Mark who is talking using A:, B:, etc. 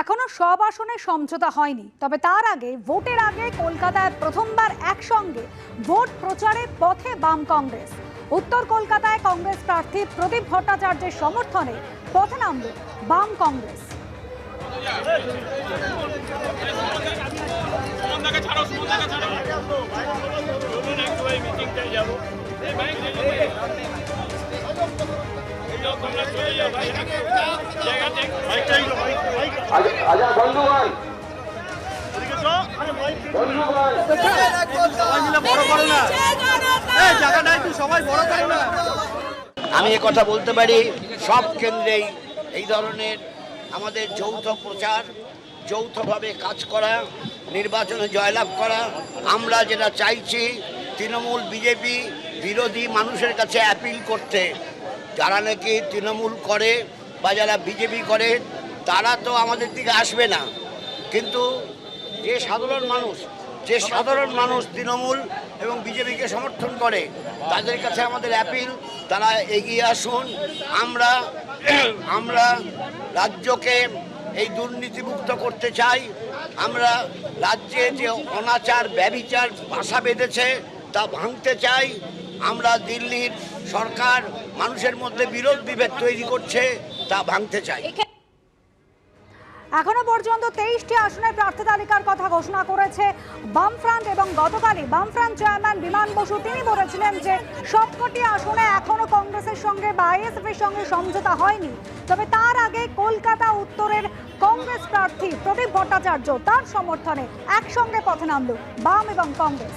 A: এখনো সব আসনে সমঝোতা হয়নি, তবে তার আগে ভোটের আগে কলকাতায় প্রথমবার একসঙ্গে ভোট প্রচারে পথে বাম কংগ্রেস। উত্তর কলকাতায় কংগ্রেস প্রার্থী প্রদীপ ভট্টাচার্যের সমর্থনে পথে নামবে বাম কংগ্রেস।
B: আমি কথা বলতে পারি, সব কেন্দ্রেই এই ধরনের আমাদের যৌথ প্রচার, যৌথভাবে কাজ করা, নির্বাচনে জয়লাভ করা। আমরা যেটা চাইছি, তৃণমূল বিজেপি বিরোধী মানুষের কাছে অ্যাপিল করতে, যারা নাকি তৃণমূল করে বা যারা বিজেপি করে তারা তো আমাদের দিকে আসবে না, কিন্তু যে সাধারণ মানুষ তৃণমূল এবং বিজেপিকে সমর্থন করে তাদের কাছে আমাদের অ্যাপিল, তারা এগিয়ে আসুন। আমরা রাজ্যকে এই দুর্নীতিমুক্ত করতে চাই। আমরা রাজ্যে যে অনাচার ব্যভিচার বাসা বেঁধেছে তা ভাঙতে চাই। আমরা দিল্লির সরকার মানুষের মধ্যে বিরোধ বিভেদ তৈরি করছে, তা ভাঙতে চাই।
A: এখনো পর্যন্ত 23টি আসনের প্রার্থী তালিকার কথা ঘোষণা করেছে বামফ্রন্ট, এবং গতকালই বামফ্রন্ট চেয়ারম্যান বিমান বসু তিনি বলেছিলেন যে সবকটি আসনে এখনো কংগ্রেসের সঙ্গে বা আইএসএফ এর সঙ্গে সমঝোতা হয়নি। তবে তার আগে কলকাতা উত্তরের কংগ্রেস প্রার্থী প্রদীপ ভট্টাচার্য তার সমর্থনে একসঙ্গে পথে নামল বাম এবং কংগ্রেস।